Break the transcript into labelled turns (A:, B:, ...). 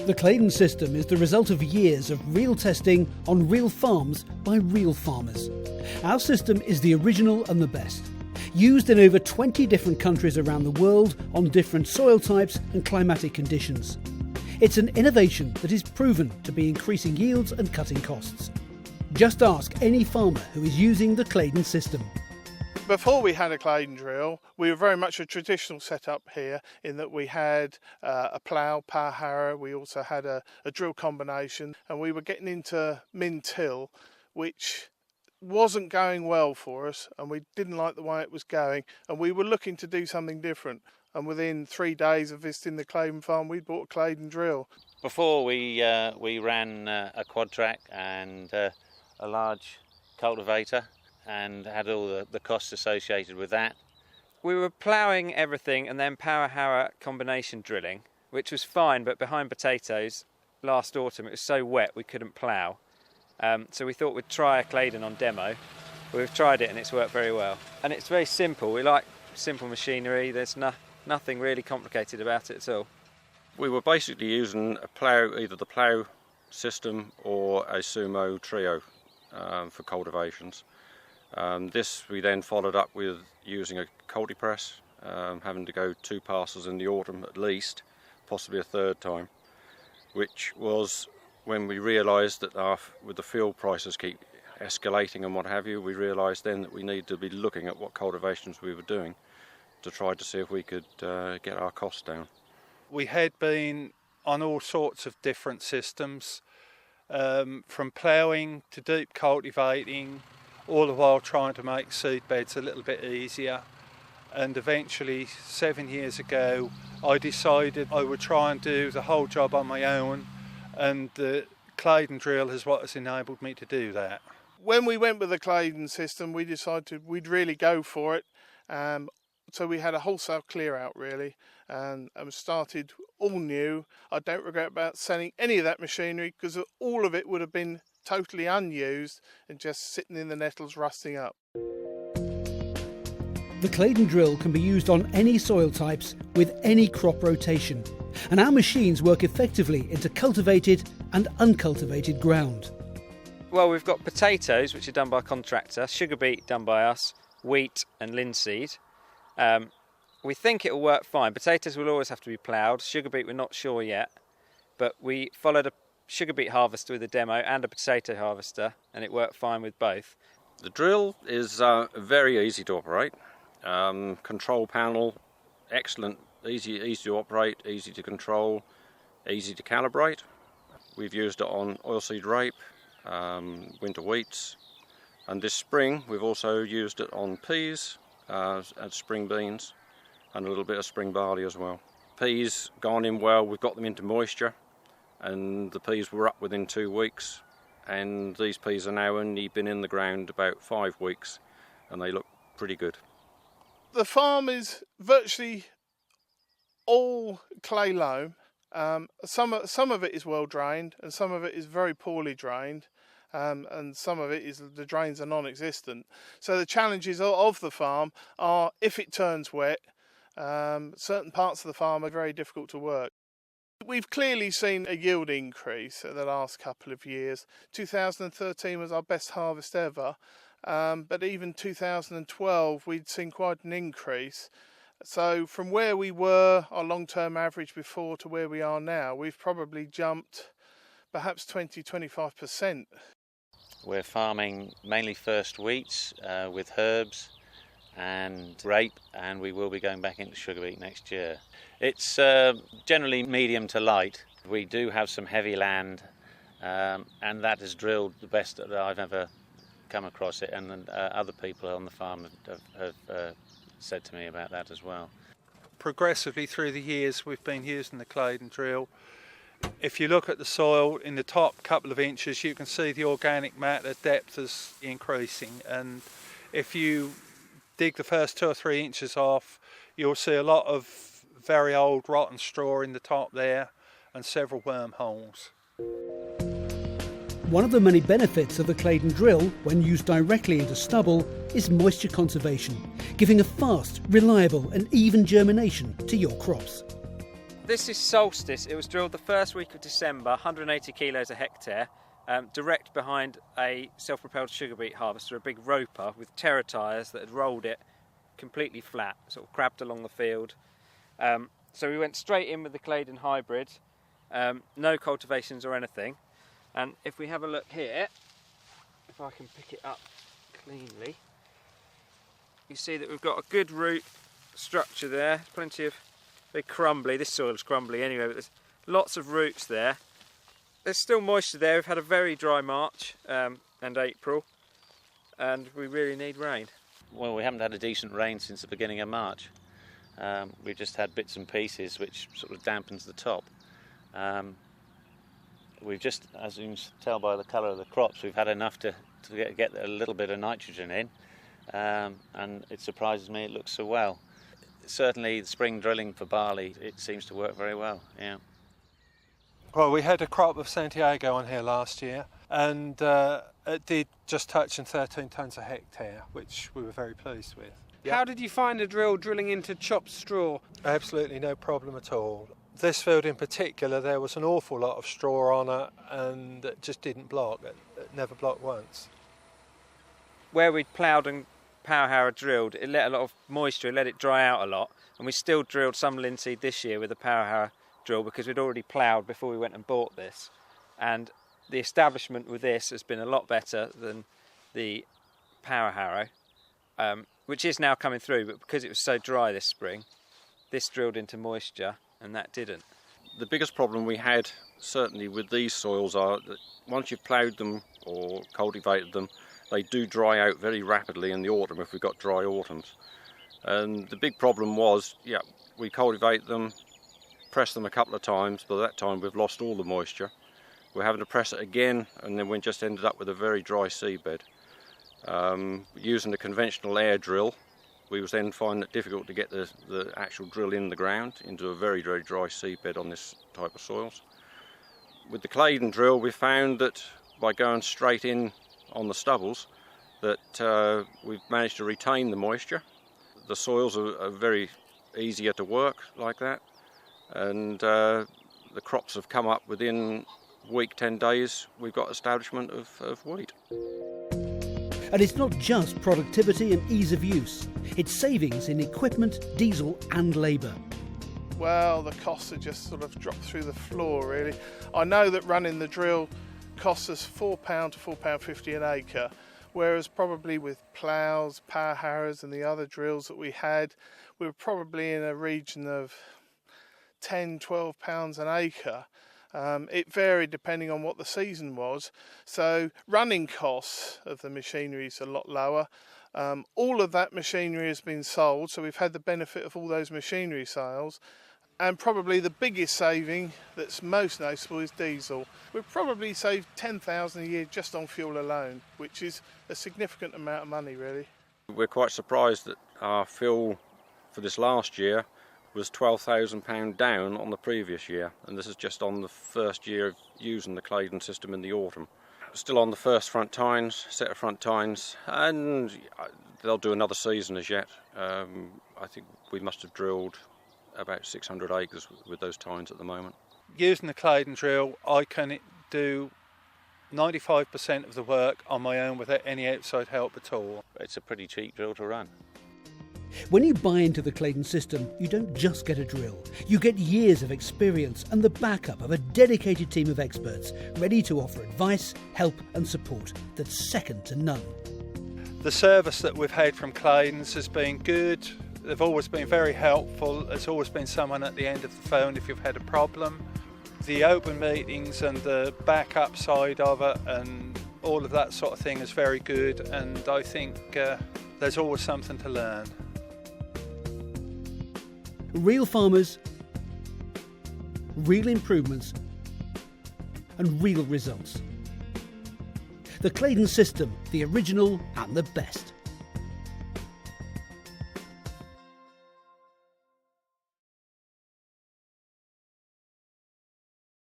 A: The Claydon system is the result of years of real testing on real farms by real farmers. Our system is the original and the best. Used in over 20 different countries around the world on different soil types and climatic conditions. It's an innovation that is proven to be increasing yields and cutting costs. Just ask any farmer who is using the Claydon system.
B: Before we had a Claydon drill, we were very much a traditional setup here in that we had a plough, power harrow, we also had a drill combination, and we were getting into min-till, which wasn't going well for us, and we didn't like the way it was going, and we were looking to do something different. And within 3 days of visiting the Claydon farm, we bought a Claydon drill.
C: Before we ran a quad track and a large cultivator, and had all the costs associated with that.
D: We were ploughing everything and then power harrow combination drilling, which was fine, but behind potatoes last autumn it was so wet we couldn't plough. So we thought we'd try a Claydon on demo. We've tried it and it's worked very well. And it's very simple. We like simple machinery. There's nothing really complicated about it at all.
E: We were basically using a plough, either the plough system or a sumo trio for cultivations. This we then followed up with using a cultipress, having to go 2 passes in the autumn at least, possibly a third time, which was when we realised that with the fuel prices keep escalating and what have you, we realised then that we needed to be looking at what cultivations we were doing to try to see if we could get our costs down.
F: We had been on all sorts of different systems, from ploughing to deep cultivating, all the while trying to make seed beds a little bit easier. And eventually, 7 years ago, I decided I would try and do the whole job on my own, and the Claydon drill is what has enabled me to do that.
B: When we went with the Claydon system, we decided we'd really go for it. So we had a wholesale clear out really, and started all new. I don't regret about selling any of that machinery because all of it would have been totally unused and just sitting in the nettles rusting up.
A: The Claydon drill can be used on any soil types with any crop rotation, and our machines work effectively into cultivated and uncultivated ground.
D: Well, we've got potatoes, which are done by a contractor, sugar beet done by us, wheat and linseed. We think it will work fine. Potatoes will always have to be ploughed. Sugar beet we're not sure yet, but we followed a sugar beet harvester with a demo and a potato harvester, and it worked fine with both.
E: The drill is very easy to operate. Control panel, excellent, easy to operate, easy to control, easy to calibrate. We've used it on oilseed rape, winter wheats, and this spring we've also used it on peas, and spring beans, and a little bit of spring barley as well. Peas gone in well, we've got them into moisture, and the peas were up within 2 weeks, and these peas are now only been in the ground about 5 weeks, and they look pretty good.
B: The farm is virtually all clay loam. Some of it is well drained, and some of it is very poorly drained, and some of it is the drains are non-existent. So the challenges of the farm are, if it turns wet, certain parts of the farm are very difficult to work. We've clearly seen a yield increase in the last couple of years. 2013 was our best harvest ever, but even 2012 we'd seen quite an increase. So from where we were, our long-term average before, to where we are now, we've probably jumped perhaps 20-25%.
C: We're farming mainly first wheats with herbs and rape, and we will be going back into sugar beet next year. It's generally medium to light. We do have some heavy land, and that is drilled the best that I've ever come across it, and other people on the farm have said to me about that as well.
F: Progressively through the years we've been using the Claydon drill. If you look at the soil in the top couple of inches, you can see the organic matter depth is increasing, and if you dig the first 2 or 3 inches off, you'll see a lot of very old rotten straw in the top there and several wormholes.
A: One of the many benefits of the Claydon drill, when used directly into stubble, is moisture conservation, giving a fast, reliable and even germination to your crops.
D: This is Solstice. It was drilled the first week of December, 180 kilos a hectare, direct behind a self-propelled sugar beet harvester, a big roper with terra tyres that had rolled it completely flat, sort of crabbed along the field. So we went straight in with the Claydon hybrid, no cultivations or anything. And if we have a look here, if I can pick it up cleanly, you see that we've got a good root structure there, plenty of very crumbly. This soil's crumbly anyway, but there's lots of roots there. There's still moisture there. We've had a very dry March and April, and we really need rain.
C: Well, we haven't had a decent rain since the beginning of March. We've just had bits and pieces which sort of dampens the top. We've just, as you can tell by the colour of the crops, we've had enough to get a little bit of nitrogen in, and it surprises me it looks so well. Certainly the spring drilling for barley, it seems to work very well, yeah.
F: Well, we had a crop of Santiago on here last year, and it did just touching 13 tonnes a hectare, which we were very pleased with.
G: How did you find the drill drilling into chopped straw?
F: Absolutely no problem at all. This field in particular, there was an awful lot of straw on it, and it just didn't block. It never blocked once.
D: Where we'd ploughed and power harrow drilled, it let a lot of moisture, it let it dry out a lot, and we still drilled some linseed this year with a power harrow drill because we'd already ploughed before we went and bought this. And the establishment with this has been a lot better than the power harrow, which is now coming through, but because it was so dry this spring, this drilled into moisture and that didn't.
E: The biggest problem we had, certainly with these soils, are that once you've ploughed them or cultivated them, they do dry out very rapidly in the autumn if we've got dry autumns. And the big problem was, we cultivate them, press them a couple of times, by that time we've lost all the moisture. We're having to press it again, and then we just ended up with a very dry seedbed. Using the conventional air drill, we was then finding it difficult to get the actual drill in the ground into a very, very dry seedbed on this type of soils. With the Claydon drill, we found that by going straight in on the stubbles, that we've managed to retain the moisture. The soils are very easier to work like that, and the crops have come up within a week, 10 days, we've got establishment of wheat.
A: And it's not just productivity and ease of use, it's savings in equipment, diesel and labour.
B: Well, the costs have just sort of dropped through the floor, really. I know that running the drill costs us £4 to £4.50 an acre, whereas probably with ploughs, power harrows and the other drills that we had, we were probably in a region of £10, £12 an acre. It varied depending on what the season was, so running costs of the machinery is a lot lower. All of that machinery has been sold, so we've had the benefit of all those machinery sales, and probably the biggest saving that's most noticeable is diesel. We've probably saved £10,000 a year just on fuel alone, which is a significant amount of money really.
E: We're quite surprised that our fuel for this last year was £12,000 down on the previous year, and this is just on the first year of using the Claydon system in the autumn. Still on the first front tines, set of front tines, and they'll do another season as yet. I think we must have drilled about 600 acres with those tines at the moment.
F: Using the Claydon drill, I can do 95% of the work on my own without any outside help at all.
C: It's a pretty cheap drill to run.
A: When you buy into the Claydon system, you don't just get a drill. You get years of experience and the backup of a dedicated team of experts ready to offer advice, help and support that's second to none.
F: The service that we've had from Claydon's has been good. They've always been very helpful. There's always been someone at the end of the phone if you've had a problem. The open meetings and the backup side of it and all of that sort of thing is very good, and I think there's always something to learn.
A: Real farmers, real improvements and real results. The Claydon system, the original and the best.